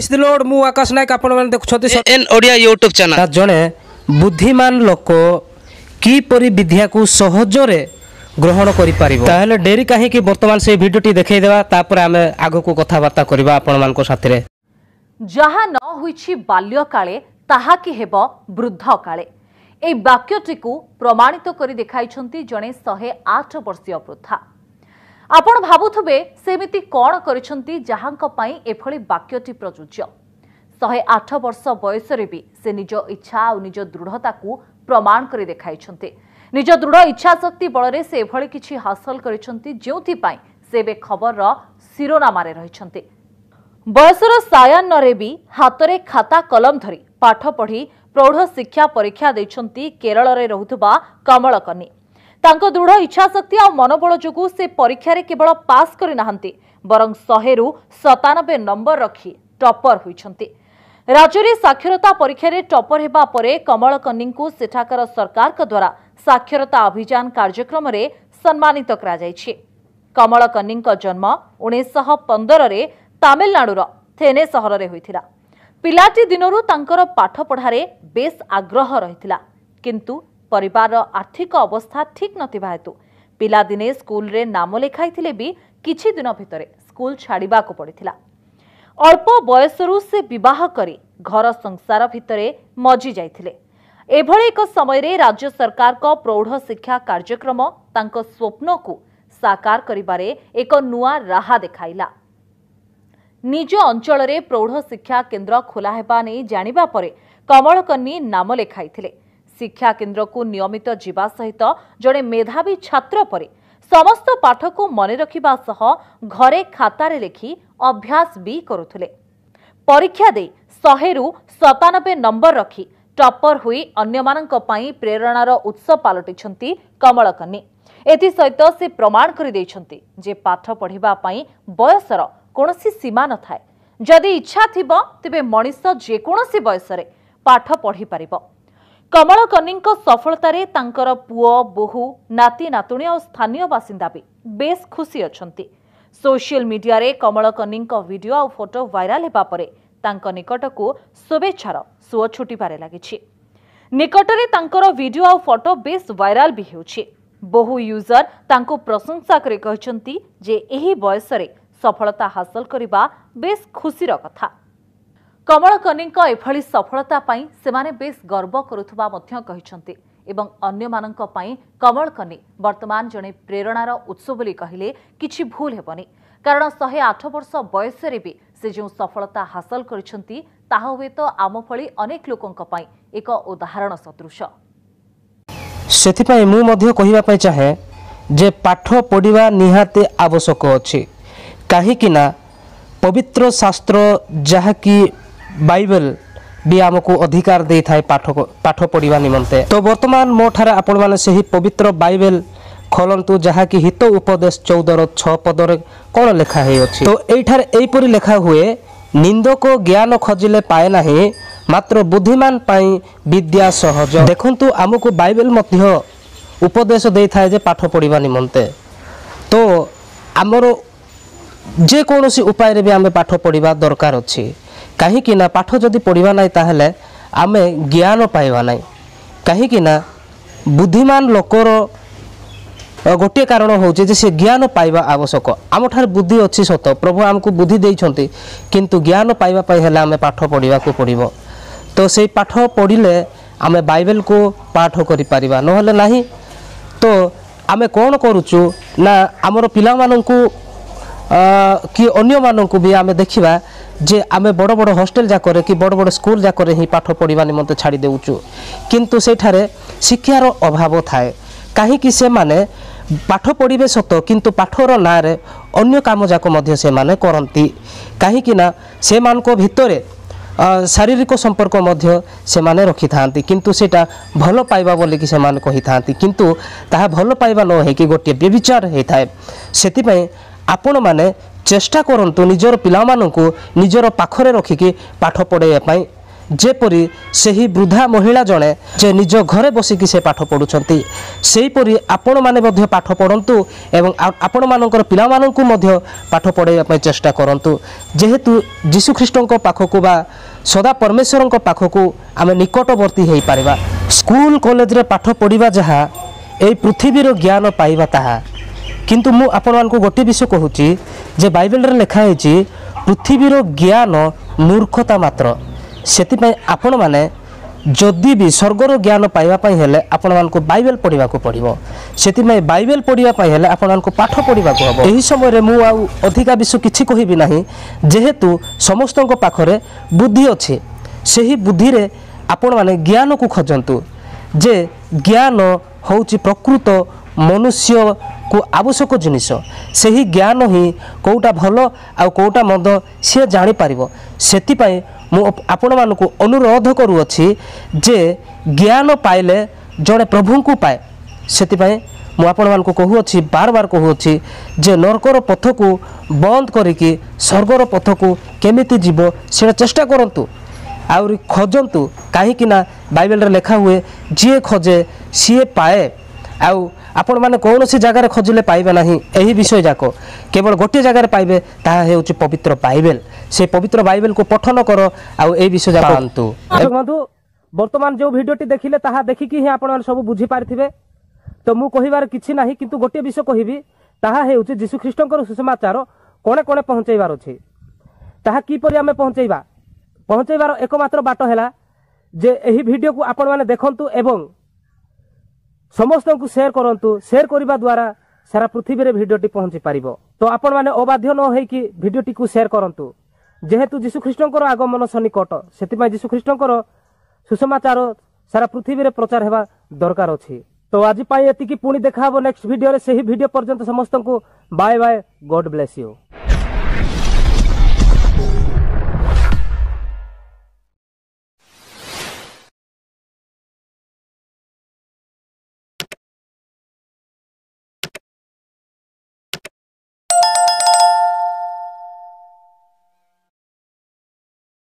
Praise the Lord मु आकाश नायक आपण माने देखुछथि एन ओडिया यूट्यूब चैनल जने बुद्धिमान लोक की परि विद्या को सहजरे ग्रहण करि पारिबो ताहेले डेरी काहे कि वर्तमान से भिडियोटी देखै देबा तापर आमे आगो को कथा बार्ता करबा आपण मान को साथरे जहा न होइछि बाल्य काले ताहा कि हेबो वृद्ध काले ए वाक्यटी को प्रमाणित करि देखाइछंती जणे 108 वर्षीय वृद्धा। आपण भाबुथबे सेमिति कोन करिसंती जहांक पई एफळी वाक्यटी प्रयोज्य। 108 वर्ष बयस रे भी से निज इच्छा और निज दृढ़ता को प्रमाण करि देखाइछंती। निज दृढ़ इच्छा शक्ति बल रे से एभଳି किछि हासिल करिसंती जेउथि पई से बे खबर रो शिरोनामारे रहिसंती। बयसर सायान्न रे भी हातरे खाता कलम धरी पाठ पढ़ी प्रौढ़ शिक्षा परीक्षा देइछंती केरल रे रहुतबा कमल कन्नी। तांको दृढ़ इच्छा शक्ति और मनोबल जोगु से परीक्षा रे केवल पास करि नाहंती बरं 100 रु 97 नंबर रखी टॉपर होइछंती। राज्य रे साक्षरता परीक्षा रे टॉपर हेबा परे कमल कन्नी को सेठाकर सरकार का द्वारा साक्षरता अभियान कार्यक्रम रे सम्मानित करा जायछि। कमल कन्नी का जन्म 1915 रे तमिलनाडुर थेने सहर रे होइथिला। पिलाटी दिनरु तांकर पाठ पढ़ारे बेस आग्रह रहिथिला किंतु परिवार आर्थिक अवस्था ठीक नथिबा हेतु पिला दिने स्कूल रे नाम लेखाइथिले भी किछि दिन भितरे स्कूल छाड़िबा को पड़िथिला। अल्प बयसरु से विवाह करी घर संसार भितरे मजी जाइथिले। एभଳି एक समय रे राज्य सरकार को प्रौढ़ शिक्षा कार्यक्रम तांको स्वप्न को साकार करिबारे एक नुआ राहा देखाइला। निज अंचल रे प्रौढ़ शिक्षा केन्द्र खोला हेबा नै जानिबा परे कमल कन्नी नाम लेखाइथिले। शिक्षा केन्द्र को नियमित जीवा सहित जड़े मेधावी छात्र परे समस्त पाठ को मन रखिबा सह घरे खातारे लेखि अभ्यास भी करुथुले। परीक्षा दे 100 रु 97 नंबर रखी टॉपर हुई अन्यमानंक पई प्रेरणार उत्स पालटिछंती कमल कन्नी। एथि सहित से प्रमाण करि दैछंती जे पाठ पढ़िबा पई बयसर कोनोसी सीमा न थाए। जदि इच्छा थिबो तेबे मनिष जे कोनोसी बयसरे पाठ पढ़ी परिबो। कमल कन्नी सफलता रे तांकर पुओ बोहू नाती नातुणी और स्थानीय बासिंदा भी बेस खुशी अछंती। सोशल मीडिया रे कमल कन्नी वीडियो और फोटो वायरल हेबा परे तांको निकट को शुभेच्छार सुओ छुटी पारे लागिछि। निकट रे तांकर वीडियो और फोटो बेस वायरल भी हेउछि। बहु यूजर तांको प्रशंसा करे कहचंती जे एही बयस रे सफलता हासिल करिबा बेस खुशीर कथा। कमल कन्नी एभଳି सफलता पाई सेमाने बेस गर्व करुथबा मध्य कहिसंती एवं अन्य मानक पाई कमल कन्नी वर्तमान जने प्रेरणार उत्स बोली कहिले किछि भूल हेबनी। कारण 108 वर्ष बयस रे भी से जो सफलता हासिल करिसंती ताहा हुए तो आम भଳି अनेक लोकंक पाई एक उदाहरण सदृश। सेथि पई मु मध्य कहिबा पई चाहे जे पाठ पढ़िबा निहाते आवश्यक अछि। काहे कि ना पवित्र शास्त्र जहा कि बाइबल भी आमको अधिकार दे थाए पाठ पढ़िबा निमंते। तो वर्तमान मो ठारे आपण माने सही पवित्र बाइबल खोलंतु जहा कि हित उपदेश 14:6 पद रे कोन लेखा हे अछि। तो एई ठारे एई परि लेखा हुए निंदक ज्ञान खोजिले पाए नाही मात्र बुद्धिमान पाई विद्या सहज। देखंतु आमको बाइबल मध्य उपदेश दे थाए जे पाठ पढ़िबा निमंते। तो आमरो जे कोनोसी उपाय रे भी आमे पाठ पढ़िबा दरकार अछि। काहे कि ना पाठ जदि पढ़िबा नै ताहेले आमे ज्ञान पाइबा नै। काहे कि ना बुद्धिमान लोकर गोटे कारण होचे जे से ज्ञान पाइबा आवश्यक। आम ठार बुद्धि अछि सत प्रभु आमको बुद्धि देइछंती किंतु ज्ञान पाइबा पय हेले आमे पाठ पढ़िबा को पड़िबो। तो सेई पाठ पढ़िले आमे बाइबल को पाठ करि परिबा नहले नाही। तो आमे कोन करूचु ना हमर पिला माननकु कि अन्य माननकु भी आमे देखिबा जे आमे बड़ बड़ हॉस्टल जा करे कि बड़ बड़ स्कूल जा करे ही पाठ पढ़िबा निमंते छाड़ी देउचु किंतु सेठारे शिक्षार अभाव थाए। काहे कि से माने पाठ पढ़िबे सत किंतु पाठर नारे अन्य काम जाक मध्य से माने करंती। काहे कि ना से मानको भितरे शारीरिक संपर्क मध्य से माने रखि थांती किंतु सेटा भलो पाइबा बोली कि से माने कहि थांती किंतु ताहा भलो पाइबा न हे कि गोटे व्यभिचार हे थाए। सेति पई आपण माने चेष्टा करंतु निजर पिला मानकु निजर पाखरे रखिकी पाठ पढ़ाइबा पई जेपरी सही वृद्धा महिला जड़े जे निज घरे बसिकी से पाठ पढ़ुंट से हीपरी आपण मैंने पाठ पढ़तु एवं आपण मानकर पिला मानकु मध्य पाठ पढ़ाई चेष्टा करंतु जेहेतु जीशु ख्रीष्टों पाखक बा सदा परमेश्वर पाखक आम निकटवर्ती हो पारिबा। स्कूल कॉलेज रे पाठ पढ़ा जहाँ यही पृथ्वीर ज्ञान पाइबा ताहा किंतु मु आपण मानकु गोटे विषय कहूची जे बाइबल रे लिखा है पृथ्वीर ज्ञान मूर्खता मात्र सेतिपय आपण माने जदि भी स्वर्गर ज्ञान पाइबापी हेले आपण मानकु बाइबल पढ़ा पड़ो से बाइबल पढ़ापी हेले आपण मानकु पाठ पढ़ा हम यही समय मु अधिका विषय किछि कहबी नाही जेहेतु समस्तों पाखरे बुद्धि अच्छे से बुद्धि रे आपण माने ज्ञान को खोजंतु जे ज्ञान होउची प्रकृत मनुष्य को आवश्यक जिनिस से ही ज्ञान ही कोटा भल आ कोटा मंद सी जानी पारिबो सेतिपय मु आपण मानकु अनुरोध करूअछि जे ज्ञान पाइले जड़े प्रभु को पाए सेतिपय मु आपण मानकु कहूअछि बार बार कहूअछि जे नरकर पथ को बंद करिकी स्वर्गर पथ को केमिति जीवो से चेष्टा करंतु आउरी खोजंतु कहीं बाइबल रे लिखा हुए जी खोजे सी पाए आउ आपण माने कौन सी जगार खोजिले पाइबे नहीं यही विषय जाक केवल गोटे जगार पाइबे ताहा हेउची पवित्र बाइबल से पवित्र बाइबल को पठन कर आउ ए विषय जाक पांतु। बंधु वर्तमान जो वीडियोटी देखिले ताहा देखिकी ही आपण माने सब बुझी पारथिबे तो मु कहिबार किछि नाही किंतु गोटे विषय कहिबी ताहा हेउची यीशु ख्रीष्टंकर सुसमाचार कोणे कोणे पहुंचैबार अछि ताहा किपरि आमे पहुंचैबार एकमात्र बाट हैला जे एही वीडियो को आपण माने देखंतु एवं समस्त को शेयर करंतु शेयर करबा द्वारा सारा पृथ्वी रे वीडियोटी पहुंची पारिबो तो आपण माने अबाध्य न होई कि वीडियोटी को शेयर करंतु जेहेतु यीशु ख्रीष्टंकर आगमन सन्निकट सेतिपय यीशु ख्रीष्टंकर सुसमाचार सारा पृथ्वी रे प्रचार हेबा दरकार अछि। तो आज पाई एतिकी पुणी देखा नेक्स्ट वीडियो रे सही वीडियो पर्यंत समस्त को bye bye God bless you.